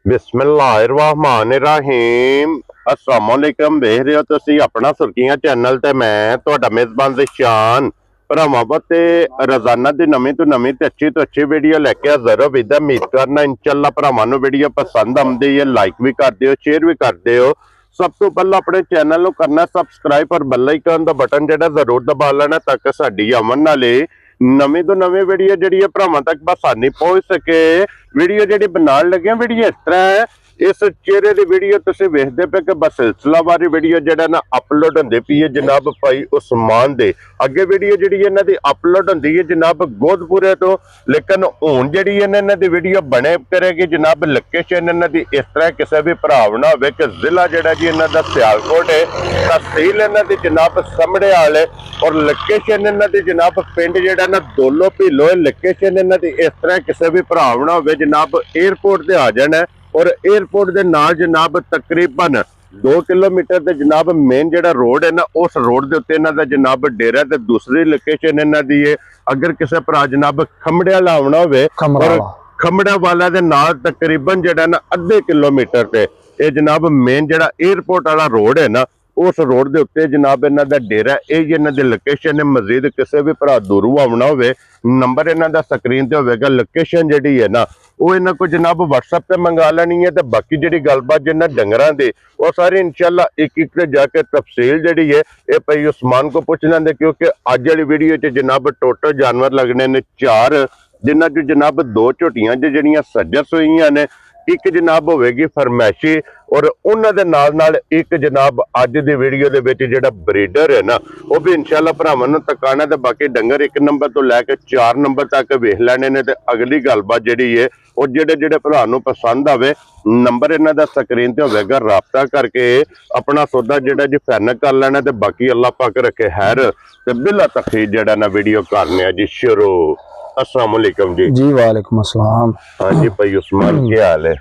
बिस्मिल्लाहिर्रहमानिर्रहीम अस्सलाम वालेकुम। देख रहे हो तुसी अपना सुर्खियां चैनल ते मैं तुहाडा मेजबान जिशान भरावां ते रोजाना दी नवीं तो अच्छी वीडियो लेके हाजिर हो। विदा उम्मीद करना इंशाअल्लाह भरावां नूं वीडियो पसंद आउंदी है, लाइक भी कर दिओ, शेयर भी कर दिओ। सब तो पहला अपने चैनल नूं करना सबसक्राइब और बेल आइकन दा बटन जिहड़ा जरूर दबा लेना ताकि साडी आवन वाली नवीं तो नवीं वीडियो जिहड़ी है भरावां तक बसानी पहुंच सके। वीडियो जिहड़ी बनाउण लगे वीडियो इस तरह है, इस चेहरे की वीडियो तुसीं वेखदे पे कि बस सिलसिलावारी वीडियो जिहड़ा ना अपलोड होंदी पई है जनाब भाई उस्मान दे अगे वीडियो जिहड़ी इन्हां दी अपलोड होंदी है जनाब गोदपुरे तो, लेकिन हुण जिहड़ी इन्हां दी वीडियो बने करेगी जनाब लोकेशन इन्हां दी इस तरह किसी भी भराव ना होवे कि जिला जिहड़ा जी इन्हां दा सियालकोट है, तहसील इन्हां दी जनाब समढ़ेआल है और लोकेशन इन्हां दी जनाब पिंड जिहड़ा ना दोलो भीलो है। लोकेशन इन्हां दी इस तरह किसी भी भराव ना होवे जनाब एयरपोर्ट ते आ जाना और एयरपोर्ट के नाल जनाब तकरीबन 2 किलोमीटर दे जनाब मेन जिहड़ा रोड है ना उस रोड के उत्ते इन्हां दा जनाब डेरा ते दूसरी लोकेशन इन्हां दी है। अगर किसी भरा जनाब खमड़ियाल आउणा होवे और खमड़ा वाला दे नाल तकरीबन जिहड़ा ना अद्धे किलोमीटर ते ये जनाब मेन जिहड़ा एयरपोर्ट वाला रोड है ना उस रोड के उत्ते जनाब इन्हां दा डेरा यही इन्हां दी लोकेशन है। मजीद किसी भी भरा दूरों आउणा होवे नंबर इन्हां दा स्क्रीन ते होवेगा, लोकेशन जिहड़ी है ना वो इन्हां को जनाब व्हाट्सएप पे मंगा लेनी है। तो बाकी जिहड़ी गलबात जिन्हां डंगरां दी वो सारी इंशाअल्लाह एक एक जाके तफसील जिहड़ी है ये भाई उस्मान को पुछ लेंदे, क्योंकि अज वाली वीडियो च जनाब टोटल जानवर लगने ने 4, जिन्हां च जनाब 2 झोटियां जिहड़ियां सज्जर सूईयां ने, एक जनाब होवेगी फरमैशी और उन्हां दे नाल नाल एक जनाब अज दी वीडियो दे विच जिहड़ा ब्रीडर है ना वो भी इंशाअल्लाह भरावां नूं तकाना। ते बाकी डंगर 1 नंबर तो लैके 4 नंबर तक वेख लैणे ने। ते अगली गलबात जिहड़ी है वो जिहड़े भरा नूं पसंद आवे नंबर इन्हां दा स्क्रीन ते होवेगा, राबता करके अपना सौदा जिहड़ा जी फाइनल कर लेना। ते बाकी अल्लाह पाक रखे खैर ते बिला तखीर जिहड़ा ना वीडियो करने जी शुरू। अस्सलाम वालेकुम जी। वालेकुम अस्सलाम। हाँ जी भाई उस्मान, क्या हाल है?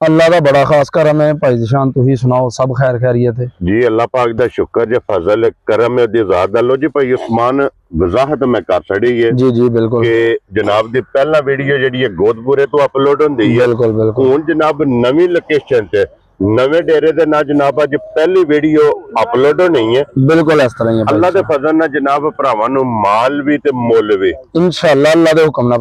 अल्लाह का बड़ा खास करम है भाई जिशान, तुही सुनाओ सब खैर खैरियत है जी? अल्लाह पाक दा शुक्र जे फजल करम है दी ज़ात लो जी। भाई उस्मान वजाहत मैं कर छड़ी है जी जी बिल्कुल कि जनाब दी पहला वीडियो जिहड़ी है गोदपुरे तो अपलोड होंदी है, बिल्कुल बिल्कुल हुण जनाब नवी लोकेशन ते नवे डेरे दे ना जनाब अज पहली वीडियो अपलोड होनी है। बिल्कुल इस तरह ही है अल्लाह दे फजल ना जनाब भरावां नूं माल भी ते मुल भी इंशाअल्लाह अल्लाह दे हुक्म नाल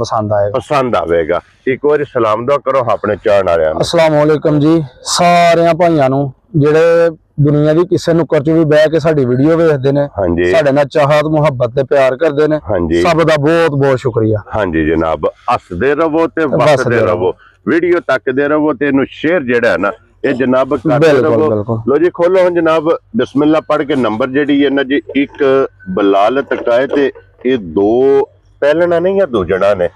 पसंद आवेगा। एक बार सलाम दुआ करो अपने चाहण वालियां नूं। अस्सलाम वालेकुम जी सारे भाइयां नूं जिहड़े दुनिया दी किसे नुक्कर च भी बह के साडी वीडियो वेखदे ने, हाँ जी, साडे नाल चाहत मुहब्बत ते प्यार करदे ने, हाँ जी, सब दा बहुत बहुत शुक्रिया। हाँ जी जनाब, हसदे रवो ते वसदे रवो, वीडियो तकदे रवो ते इनू शेयर जिहड़ा है ना ये जनाब करते रवो। लो जी खोलो हम जनाब बिस्मिल्लाह पढ़ के नंबर जिहड़ी है ना जी, एक बलाल तकाए ते ये 2 पहलना नहीं या दूजना ने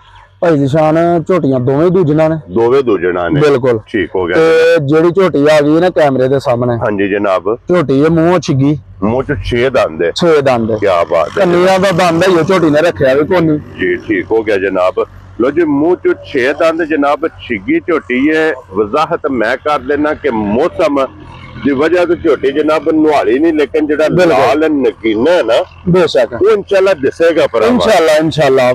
भाई जिशान झोटियां दोवें दूजना ने, दोवें दूजना ने बिल्कुल ठीक हो गया। ते जेड़ी झोटी आ गई ना कैमरे दे सामने, हाँ जी जनाब, झोटी है मुंह छिगी, मुंह च 6 दंद है, 6 दंद, क्या बात है। कन्निया दा दंद है झोटी ने रखया भी कोनी जी ठीक हो गया जनाब। लो जी मुंह च 6 दंद जनाब, छिगी झोटी है। वजाहत मैं कर देना कि मौसम की वजह तो झोटी जनाब नुहाली नहीं, लेकिन जिहड़ा लाल नगीना है ना बेशक वो इंशाअल्लाह दिसेगा पर इंशाअल्लाह इंशाअल्लाह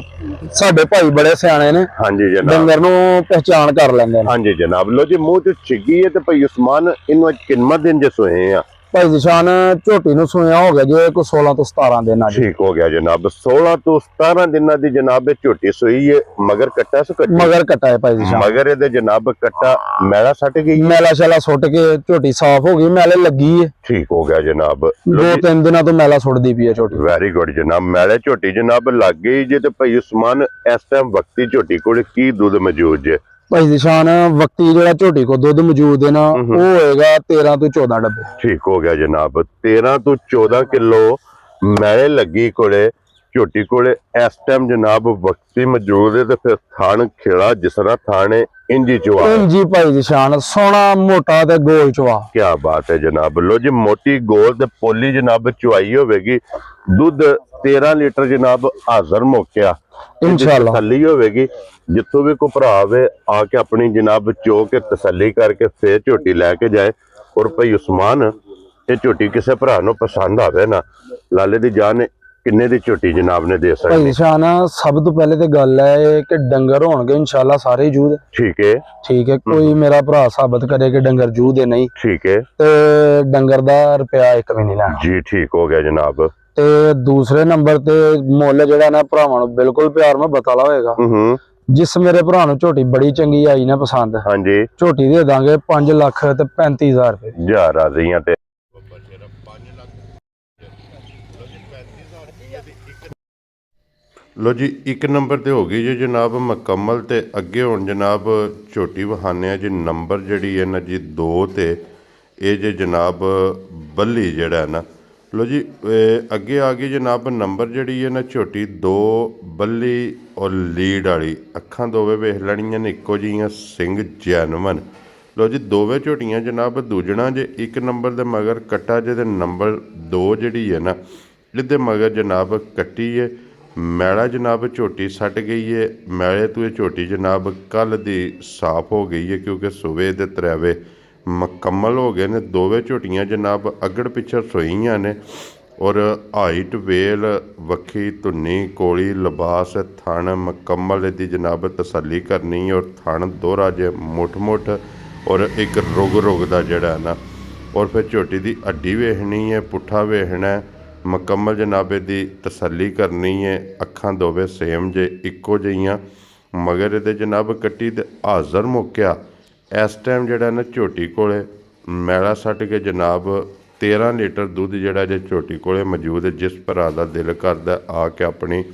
साडे भाई बड़े सियाणे ने। हाँ जी जनाब, डंगर नूं पहचान कर लेंदे ने। हाँ जी जनाब। लो जी मुंह च छिगी है ते भाई उस्मान इन्हू किन्ना दिन जे सोए हैं? भाई जिशान झोटी नूं सोया हो गया जो कोई 16 तो 17 दिन। ठीक हो गया जनाब, 16 तो 17 दिन दी जनाब झोटी सोई है। मगर कट्टा मगर कट्टा है भाई जिशान, मगर ये जनाब कट्टा मैला सट गई, मैला शैला सुट के झोटी साफ हो गई, मैले लगी है। ठीक हो गया जनाब, 2-3 दिनों तो मैला सुटदी पई है झोटी। वेरी गुड जनाब, मैले झोटी जनाब लग गई जे। ते भाई उस्मान इस टाइम वक्ती झोटी कोल की दूध मौजूद जे? भाई जिशान वक्ती जेड़ा झोटी को दुध मौजूद है ना वो होएगा 13 तो 14 डब्बे। ठीक हो गया जनाब, 13 तो 14 किलो मैले लगी कोले झोटी कोले इस टाइम जनाब वक्ती मौजूद है। ते फिर थान खिला जिस तरह थाने इंजी चवा, इंजी भाई जिशान सोना मोटा ते गोल चवा। क्या बात है जनाब। लो जी मोटी गोल ते पोली जनाब चुवाई होवेगी, दूध 13 लीटर जनाब हाजर मुक्या इंशाअल्लाह तसल्ली होवेगी। जितों भी कोई भरा आवे आके अपनी जनाब चो के तसल्ली करके फिर झोटी लैके जाए। और भाई उस्मान ये झोटी किसी भरा नूं पसंद आवे ना, लाले दी जान ਕਿੰਨੇ ਦੀ ਝੋਟੀ ਜਨਾਬ ਨੇ ਦੇ ਸਕਦੇ? ਭਾਈ ਸ਼ਾਨ ਸਭ ਤੋਂ ਪਹਿਲੇ ਤੇ ਗੱਲ ਹੈ ਇਹ ਕਿ ਡੰਗਰ ਹੋਣਗੇ ਇਨਸ਼ਾਅੱਲਾ ਸਾਰੇ ਜੂਦ। ਠੀਕ ਹੈ ਕੋਈ ਮੇਰਾ ਭਰਾ ਸਾਬਤ ਕਰੇ ਕਿ ਡੰਗਰ ਜੂਦ ਦੇ ਨਹੀਂ ਠੀਕ ਹੈ ਤੇ ਡੰਗਰ ਦਾ ਰੁਪਿਆ ਇੱਕ ਵੀ ਨਹੀਂ ਲੈਣਾ ਜੀ। ਠੀਕ ਹੋ ਗਿਆ ਜਨਾਬ। ਤੇ ਦੂਸਰੇ ਨੰਬਰ ਤੇ ਮੁੱਲ ਜਿਹੜਾ ਨਾ ਭਰਾਵਾਂ ਨੂੰ ਬਿਲਕੁਲ ਪਿਆਰ ਨਾਲ ਬਤਾਲਾ ਹੋਏਗਾ। ਜਿਸ ਮੇਰੇ ਭਰਾ ਨੂੰ ਝੋਟੀ ਬੜੀ ਚੰਗੀ ਆਈ ਨਾ ਪਸੰਦ, ਹਾਂਜੀ ਝੋਟੀ ਦੇ ਦਾਂਗੇ 5,35,000 ਰੁਪਏ ਯਾਰ ਆ ਰਹੀਆਂ ਤੇ ਲੋ ਜੀ। ਇੱਕ ਨੰਬਰ ਤੇ ਹੋ ਗਈ ਜੀ ਜਨਾਬ ਮੁਕੰਮਲ। ਤੇ ਅੱਗੇ ਹੁਣ ਜਨਾਬ ਝੋਟੀ ਵਹਾਨੇ ਆ ਜੀ ਨੰਬਰ ਜਿਹੜੀ ਹੈ ਨਾ ਜੀ 2 ਤੇ ਇਹ ਜੇ ਜਨਾਬ ਬੱਲੀ ਜਿਹੜਾ ਨਾ ਲੋ ਜੀ ਅੱਗੇ ਆ ਗਈ ਜਨਾਬ ਨੰਬਰ ਜਿਹੜੀ ਹੈ ਨਾ ਝੋਟੀ 2 ਬੱਲੀ ਔਰ ਲੀਡ ਵਾਲੀ। ਅੱਖਾਂ ਦੋਵੇਂ ਵੇਖ ਲੈਣੀਆਂ ਨੇ ਇੱਕੋ ਜਿਹੀਆਂ, ਸਿੰਘ ਜੈਨੂਅਨ। ਲੋ ਜੀ ਦੋਵੇਂ ਝੋਟੀਆਂ ਜਨਾਬ ਦੂਜਣਾ ਜੇ। ਇੱਕ ਨੰਬਰ ਦੇ ਮਗਰ ਕੱਟਾ ਜੇ ਤੇ ਨੰਬਰ 2 ਜਿਹੜੀ ਹੈ ਨਾ ਇਹਦੇ ਮਗਰ ਜਨਾਬ ਕੱਟੀ ਹੈ। ਮੈਲਾ ਜਨਾਬ ਝੋਟੀ ਸੱਟ ਗਈ ਹੈ। ਮੈਲੇ ਤੋਂ ਇਹ ਝੋਟੀ ਜਨਾਬ ਕੱਲ ਦੀ ਸਾਫ਼ ਹੋ ਗਈ ਹੈ ਕਿਉਂਕਿ ਸੂਵੇ ਦੇ ਤਰੇਵੇ ਮੁਕੰਮਲ ਹੋ ਗਏ ਨੇ। ਦੋਵੇਂ ਝੋਟੀਆਂ ਜਨਾਬ ਅਗੜ ਪਿੱਛੇ ਸੋਈਆਂ ਨੇ ਔਰ ਹਾਈਟ ਵੇਲ ਵੱਖੀ ਧੁੰਨੀ ਕੋਲੀ ਲਿਬਾਸ ਥਣ ਮੁਕੰਮਲ ਦੀ ਜਨਾਬ ਤਸੱਲੀ ਕਰਨੀ ਔਰ ਥਣ ਦੋਹਰਾ ਜੇ ਮੁੱਠ ਔਰ ਇੱਕ ਰੁਗ ਦਾ ਜਿਹੜਾ ਨਾ ਔਰ ਫਿਰ ਝੋਟੀ ਦੀ ਹੱਡੀ ਵੇਖਣੀ ਹੈ, ਪੁੱਠਾ ਵੇਖਣਾ ਮੁਕੰਮਲ ਜਨਾਬੇ ਦੀ ਤਸੱਲੀ ਕਰਨੀ ਹੈ। ਅੱਖਾਂ ਦੋਵੇਂ ਸੇਮ ਜੇ ਇੱਕੋ ਜਿਹੀਆਂ। ਮਗਰ ਇਹਦੇ ਜਨਾਬ ਕੱਟੀ ਤੇ ਹਾਜ਼ਰ ਮੁੱਕਿਆ ਇਸ ਟਾਈਮ ਜਿਹੜਾ ਨਾ ਝੋਟੀ ਕੋਲੇ ਮੈਲਾ ਸੱਟ ਕੇ ਜਨਾਬ 13 ਲੀਟਰ ਦੁੱਧ ਜਿਹੜਾ ਜੇ ਝੋਟੀ ਕੋਲੇ ਮੌਜੂਦ ਹੈ। ਜਿਸ ਭਰਾ ਦਾ ਦਿਲ ਕਰਦਾ ਆ ਕੇ ਆਪਣੀ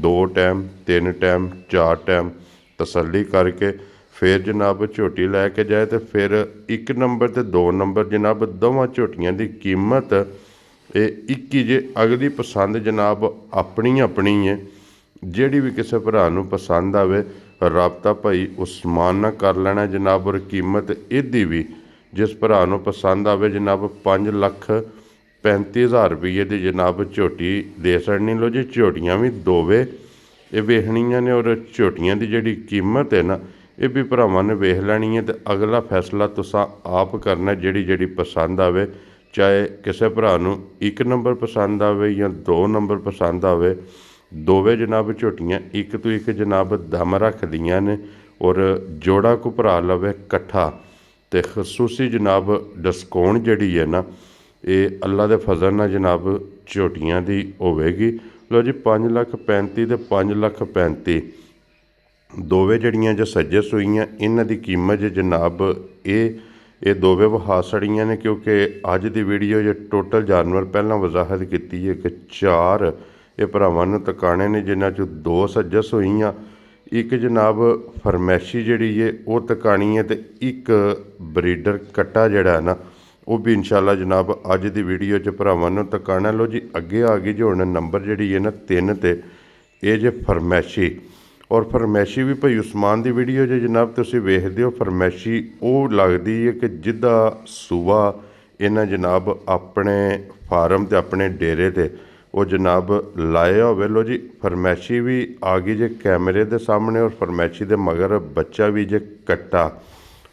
2 ਟਾਈਮ 3 ਟਾਈਮ 4 ਟਾਈਮ ਤਸੱਲੀ ਕਰਕੇ ਫਿਰ ਜਨਾਬ ਝੋਟੀ ਲੈ ਕੇ ਜਾਏ। ਤੇ ਫਿਰ 1 ਨੰਬਰ ਤੇ 2 ਨੰਬਰ ਜਨਾਬ ਦੋਵਾਂ ਝੋਟੀਆਂ ਦੀ ਕੀਮਤ ਇਹ 21 ਜੇ। ਅਗਲੀ ਪਸੰਦ ਜਨਾਬ ਆਪਣੀ ਹੈ। ਜਿਹੜੀ ਵੀ ਕਿਸੇ ਭਰਾ ਨੂੰ ਪਸੰਦ ਆਵੇ ਰਾਬਤਾ ਭਾਈ ਉਸਮਾਨ ਨਾਲ ਕਰ ਲੈਣਾ ਜਨਾਬ। ਔਰ ਕੀਮਤ ਇਹਦੀ ਵੀ ਜਿਸ ਭਰਾ ਨੂੰ ਪਸੰਦ ਆਵੇ ਜਨਾਬ 5,35,000 ਰੁਪਏ ਦੀ ਜਨਾਬ ਝੋਟੀ ਦੇ ਸਕਣੀ। ਲੋ ਜੀ ਝੋਟੀਆਂ ਵੀ ਦੋਵੇਂ ਇਹ ਵੇਖਣੀਆਂ ਨੇ ਔਰ ਝੋਟੀਆਂ ਦੀ ਜਿਹੜੀ ਕੀਮਤ ਹੈ ਨਾ ਇਹ ਵੀ ਭਰਾਵਾਂ ਨੇ ਵੇਖ ਲੈਣੀ ਹੈ। ਤੇ ਅਗਲਾ ਫੈਸਲਾ ਤੁਸੀਂ ਆਪ ਕਰਨਾ ਜਿਹੜੀ ਪਸੰਦ ਆਵੇ। ਚਾਹੇ ਕਿਸੇ ਭਰਾ ਨੂੰ 1 ਨੰਬਰ ਪਸੰਦ ਆਵੇ ਜਾਂ 2 ਨੰਬਰ ਪਸੰਦ ਆਵੇ। ਦੋਵੇਂ ਜਨਾਬ ਝੋਟੀਆਂ ਇੱਕ ਤੋਂ ਇੱਕ ਜਨਾਬ ਦਮ ਰੱਖਦੀਆਂ ਨੇ ਔਰ ਜੋੜਾ ਕੋ ਭਰਾ ਲਵੇ ਇਕੱਠਾ ਤੇ ਖਸੂਸੀ ਜਨਾਬ ਡਿਸਕਾਊਂਟ ਜਿਹੜੀ ਹੈ ਨਾ ਇਹ ਅੱਲਾ ਦੇ ਫਜ਼ਲ ਨਾਲ ਜਨਾਬ ਝੋਟੀਆਂ ਦੀ ਹੋਵੇਗੀ। ਲੋ ਜੀ 5,35,000 ਤੇ 5,35,000 ਦੋਵੇਂ ਜਿਹੜੀਆਂ ਜੋ ਸੱਜੇ ਸੂਈਆਂ ਇਹਨਾਂ ਦੀ ਕੀਮਤ ਜਨਾਬ ਇਹ ਦੋਵੇਂ ਵਹਾ ਸੜੀਆਂ ਨੇ ਕਿਉਂਕਿ ਅੱਜ ਦੀ ਵੀਡੀਓ 'ਚ ਟੋਟਲ ਜਾਨਵਰ ਪਹਿਲਾਂ ਵਜ਼ਾਹਤ ਕੀਤੀ ਹੈ ਕਿ 4 ਇਹ ਭਰਾਵਾਂ ਨੂੰ ਤਕਾਣੇ ਨੇ ਜਿਨ੍ਹਾਂ 'ਚੋਂ 2 ਸੱਜਸ ਹੋਈਆਂ। ਇੱਕ ਜਨਾਬ ਫਰਮੈਸ਼ੀ ਜਿਹੜੀ ਹੈ ਉਹ ਤਕਾਣੀ ਹੈ ਤੇ ਇੱਕ ਬਰੀਡਰ ਕੱਟਾ ਜਿਹੜਾ ਹੈ ਨਾ ਉਹ ਵੀ ਇਨਸ਼ਾਅੱਲਾ ਜਨਾਬ ਅੱਜ ਦੀ ਵੀਡੀਓ 'ਚ ਭਰਾਵਾਂ ਨੂੰ ਤਕਾਣਾ। ਲੋ ਜੀ ਅੱਗੇ ਆ ਗਈ ਜੋ ਹੁਣ ਨੰਬਰ ਜਿਹੜੀ ਹੈ ਨਾ 3 ਤੇ ਇਹ ਜੇ ਫਰਮੈਸ਼ੀ ਔਰ ਫਰਮੈਸ਼ੀ ਵੀ ਭਾਈ ਉਸਮਾਨ ਦੀ ਵੀਡੀਓ 'ਚ ਜਨਾਬ ਤੁਸੀਂ ਵੇਖਦੇ ਹੋ। ਫਰਮੈਸ਼ੀ ਉਹ ਲੱਗਦੀ ਹੈ ਕਿ ਜਿੱਦਾਂ ਸੂਬਾ ਇਹਨਾਂ ਜਨਾਬ ਆਪਣੇ ਫਾਰਮ ਤੇ ਆਪਣੇ ਡੇਰੇ ਤੇ ਉਹ ਜਨਾਬ ਲਾਇਆ ਹੋਵੇ। ਲੋ ਜੀ ਫਰਮੈਸ਼ੀ ਵੀ ਆ ਗਈ ਜੇ ਕੈਮਰੇ ਦੇ ਸਾਹਮਣੇ ਔਰ ਫਰਮੈਸ਼ੀ ਦੇ ਮਗਰ ਬੱਚਾ ਵੀ ਜੇ ਕੱਟਾ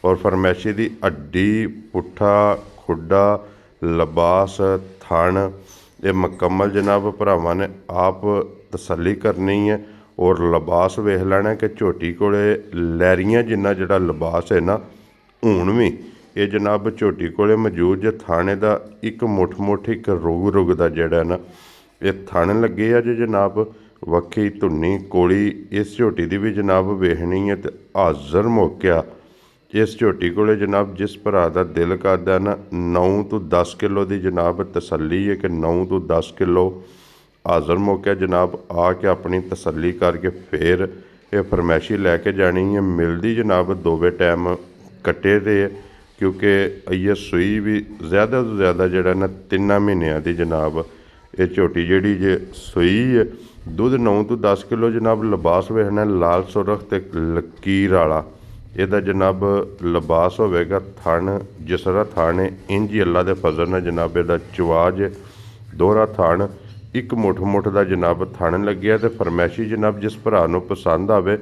ਔਰ ਫਰਮੈਸ਼ੀ ਦੀ ਹੱਡੀ ਪੁੱਠਾ ਖੁੱਡਾ ਲਿਬਾਸ ਥਣ ਇਹ ਮੁਕੰਮਲ ਜਨਾਬ ਭਰਾਵਾਂ ਨੇ ਆਪ ਤਸੱਲੀ ਕਰਨੀ ਹੈ ਔਰ ਲਿਬਾਸ ਵੇਖ ਲੈਣਾ ਕਿ ਝੋਟੀ ਕੋਲੇ ਲਹਿਰੀਆਂ ਜਿੰਨਾ ਜਿਹੜਾ ਲਿਬਾਸ ਹੈ ਨਾ ਹੁਣ ਵੀ ਇਹ ਜਨਾਬ ਝੋਟੀ ਕੋਲੇ ਮੌਜੂਦ ਜੇ। ਥਾਣੇ ਦਾ ਇੱਕ ਮੁੱਠ ਇੱਕ ਰੁਗ ਦਾ ਜਿਹੜਾ ਨਾ ਇਹ ਥਣ ਲੱਗੇ ਆ ਜੇ ਜਨਾਬ ਵੱਖੀ ਧੁੰਨੀ ਕੋਲੀ ਇਸ ਝੋਟੀ ਦੀ ਵੀ ਜਨਾਬ ਵੇਖਣੀ ਹੈ। ਤੇ ਹਾਜ਼ਰ ਮੌਕਿਆ ਇਸ ਝੋਟੀ ਕੋਲੇ ਜਨਾਬ ਜਿਸ ਭਰਾ ਦਾ ਦਿਲ ਕਰਦਾ ਨਾ 9 ਤੋਂ 10 ਕਿਲੋ ਦੀ ਜਨਾਬ ਤਸੱਲੀ ਹੈ ਕਿ 9 ਤੋਂ 10 ਕਿਲੋ ਹਾਜ਼ਰ ਮੌਕਿਆ ਜਨਾਬ ਆ ਕੇ ਆਪਣੀ ਤਸੱਲੀ ਕਰਕੇ ਫਿਰ ਇਹ ਫਰਮੈਸ਼ੀ ਲੈ ਕੇ ਜਾਣੀ ਹੈ। ਮਿਲਦੀ ਜਨਾਬ ਦੋਵੇਂ ਟਾਈਮ ਕੱਟੇ ਦੇ ਕਿਉਂਕਿ ਇਹ ਸੂਈ ਵੀ ਜ਼ਿਆਦਾ ਤੋਂ ਜ਼ਿਆਦਾ ਜਿਹੜਾ ਨਾ 3 ਮਹੀਨਿਆਂ ਦੀ ਜਨਾਬ ਇਹ ਝੋਟੀ ਜਿਹੜੀ ਜੇ ਸੂਈ ਹੈ। ਦੁੱਧ 9 ਤੋਂ 10 ਕਿਲੋ ਜਨਾਬ। ਲਿਬਾਸ ਵੇਖਣਾ ਲਾਲ ਸੁਰਖ ਤੇ ਲਕੀਰ ਵਾਲਾ ਇਹਦਾ ਜਨਾਬ ਲਿਬਾਸ ਹੋਵੇਗਾ। ਥਣ ਜਿਸ ਤਰ੍ਹਾਂ ਥਣ ਹੈ ਇੰਝ ਹੀ ਅੱਲਾ ਦੇ ਫਜ਼ਲ ਨਾਲ ਜਨਾਬ ਇਹਦਾ ਚਵਾਜ ਦੋਹਰਾ ਥਣ ਇੱਕ ਮੁੱਠ ਦਾ ਜਨਾਬ ਥਣ ਲੱਗਿਆ। ਤੇ ਫਰਮੈਸ਼ੀ ਜਨਾਬ ਜਿਸ ਭਰਾ ਨੂੰ ਪਸੰਦ ਆਵੇ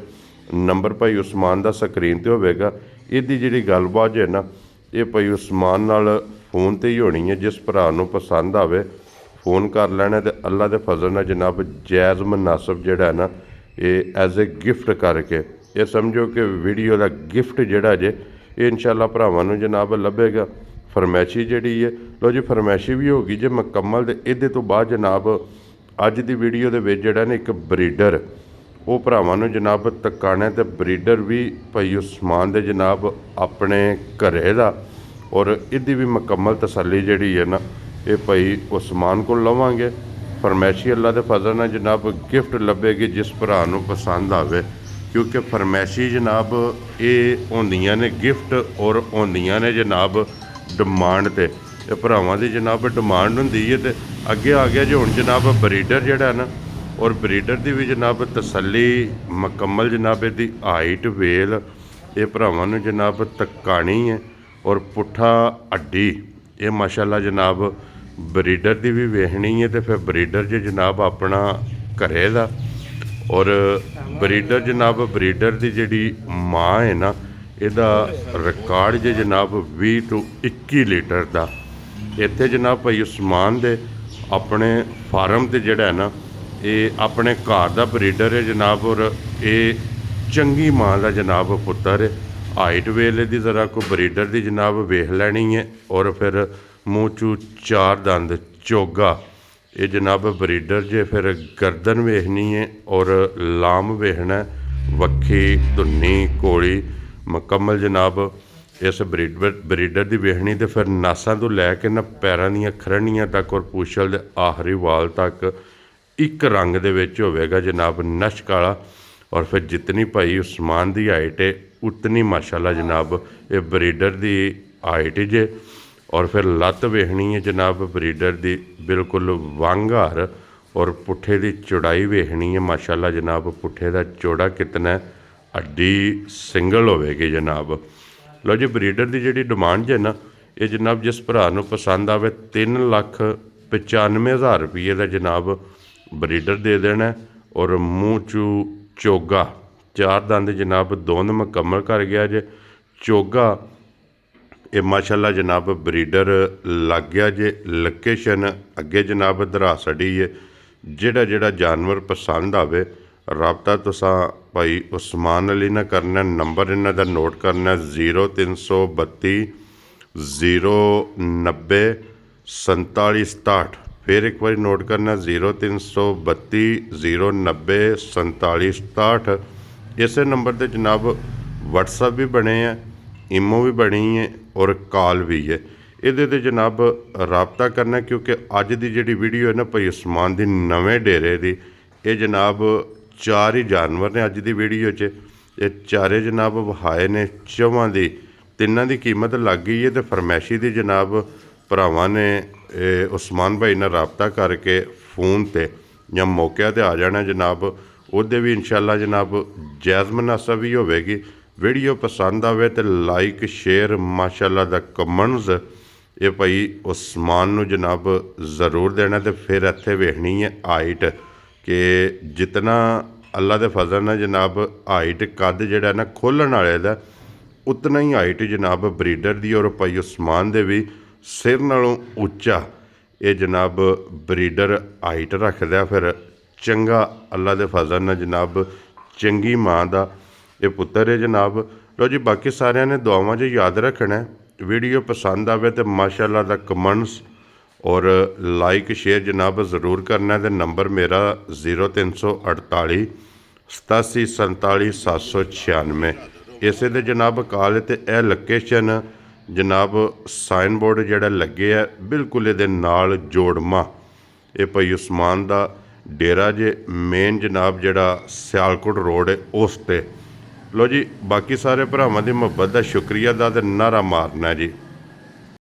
ਨੰਬਰ ਭਾਈ ਉਸਮਾਨ ਦਾ ਸਕਰੀਨ ਤੇ ਹੋਵੇਗਾ। ਇਹਦੀ ਜਿਹੜੀ ਗੱਲਬਾਤ ਹੈ ਨਾ ਇਹ ਭਾਈ ਉਸਮਾਨ ਨਾਲ ਫੋਨ ਤੇ ਹੀ ਹੋਣੀ ਹੈ। ਜਿਸ ਭਰਾ ਨੂੰ ਪਸੰਦ ਆਵੇ फ़ोन कर लैना ते अल्लाह दे फजल नाल जनाब जायज़ मुनासिब जिहड़ा ना ये एज ए गिफ्ट करके ये समझो कि वीडियो का गिफ्ट जिहड़ा जे ये इंशाअल्लाह भरावां नूं जनाब लभेगा। फरमैशी जिहड़ी है लो जी फरमैशी भी होगी जे मुकम्मल ते इहदे तो बाद जनाब अज दी वीडियो दे विच जिहड़ा ना एक ब्रीडर वो भरावां नूं जनाब तकाना ते ब्रीडर भी भाई उस्मान दे जनाब अपने घरे दा और इहदी भी मुकम्मल तसल्ली जिहड़ी है ना ये भाई उस्मान को लवांगे। फरमैशी अल्लाह दे फजल नाल जनाब गिफ्ट लभेगी जिस भरा नूं पसंद आवे क्योंकि फरमैशी जनाब ये होंदियां ने गिफ्ट और होंदियां ने जनाब डिमांड ते भरावां दी जनाब डिमांड हुंदी है ते अगे आ गया जो हुण जनाब ब्रीडर जिहड़ा ना और ब्रीडर दी भी जनाब तसल्ली मुकम्मल जनाब इहदी हाइट वेल ये भरावां नूं जनाब तकानी है और पुट्ठा हड्डी ये माशाअल्लाह जनाब ब्रीडर दी भी वेखनी है तो फिर ब्रीडर जे जनाब अपना घरे दा और ब्रीडर जनाब ब्रीडर दी जिहड़ी माँ है ना इहदा रिकॉर्ड जे जनाब 20 तो 21 लीटर दा इत्थे जनाब भाई उस्मान दे अपने फार्म ते जिहड़ा है ना ये अपने घर दा ब्रीडर है जनाब और ये चंगी माँ का जनाब पुत्तर है। हाइट वेले दी ज़रा को ब्रीडर दी जनाब वेख लैनी है और फिर मूँह चू 4 दंद चोगा ये जनाब ब्रीडर जे फिर गर्दन वेखनी है और लाम वेखना वक्खी धुन्नी कोड़ी मुकम्मल जनाब इस ब्रीडर दी वेखनी तो फिर नासां तो लैके ना पैरां दियां खरनियां तक और पूछल दे आखिरी वाल तक एक रंग दे विच होवेगा जनाब नश काला और फिर जितनी भाई उस्मान दी हाइट है उतनी माशाल्लाह जनाब ये ब्रीडर दी हाइट जे और फिर लत्त वेखनी है जनाब ब्रीडर दी बिल्कुल वांगार और पुट्ठे दी चौड़ाई वेखनी है माशाल्लाह जनाब पुट्ठे दा चौड़ा कितना है हड्डी सिंगल होवेगी जनाब। लो जी ब्रीडर दी जिहड़ी डिमांड है ना ये जनाब जिस भरा नूं पसंद आवे 3,95,000 रुपये का जनाब ब्रीडर दे देना और मूँह चू चोगा 4 दंद जनाब दोंद मुकम्मल कर गया जे चोगा ये माशाल्लाह जनाब ब्रीडर लग गया जे। लोकेशन अगे जनाब धरासड़ी है जिहड़ा जिहड़ा जानवर पसंद आवे राबता तुसां भाई उस्मान अली ना करना नंबर इन्हां दा नोट करना 0332 090 4767 फिर एक बार नोट करना 0332 090 4767 इस नंबर ते जनाब व्हाट्सएप भी बने हैं ईमो भी बनी है और कॉल भी है इहदे ते जनाब राबता करना क्योंकि अज दी जिहड़ी वीडियो है ना भाई उस्मान दी नवें डेरे दी ये जनाब 4 ही जानवर ने अज दी वीडियो च ये चारे जनाब वहाए ने 4 दी 3 दी कीमत लग गई है तो फरमैशी दी जनाब भरावां ने उस्मान भाई ने राबता करके फोन ते या मौके ते आ जाना जनाब उहदे भी इंशाअल्लाह जनाब जायज़ मुनासिब भी होवेगी। वीडियो पसंद आवे तो लाइक शेयर माशाअल्लाह दा कमेंट्स ये भाई उस्मान नूं जनाब ज़रूर देना तो फिर इत्थे वेखनी है हाइट कि जितना अल्लाह दे फजल नाल जनाब हाइट कद जिहड़ा ना खोलण वाले दा उतना ही हाइट जनाब ब्रीडर दी और भाई उस्मान दे भी सिर नालों उच्चा ये जनाब ब्रीडर हाइट रखदा फिर चंगा अल्लाह दे फजल नाल जनाब चंगी माँ दा ये पुत्तर है जनाब। लो जी बाकी सारिਆਂ ने दुआवां 'ਚ याद रखना है वीडियो पसंद आवे तो माशाअल्लाह दा कमेंट्स और लाइक शेयर जनाब ज़रूर करना है। नंबर मेरा 0348 87 47 796 इसे दे जनाब कॉल ते यह लोकेशन जनाब साइन बोर्ड जिहड़ा लगे है बिल्कुल ये नाल जोड़मा ये भाई उस्मान दा डेरा जे मेन जनाब जिहड़ा सियालकोट रोड है उस ते। लो जी बाकी सारे भरावां दी मुहब्बत दा शुक्रिया दा ते नारा मारना है जी।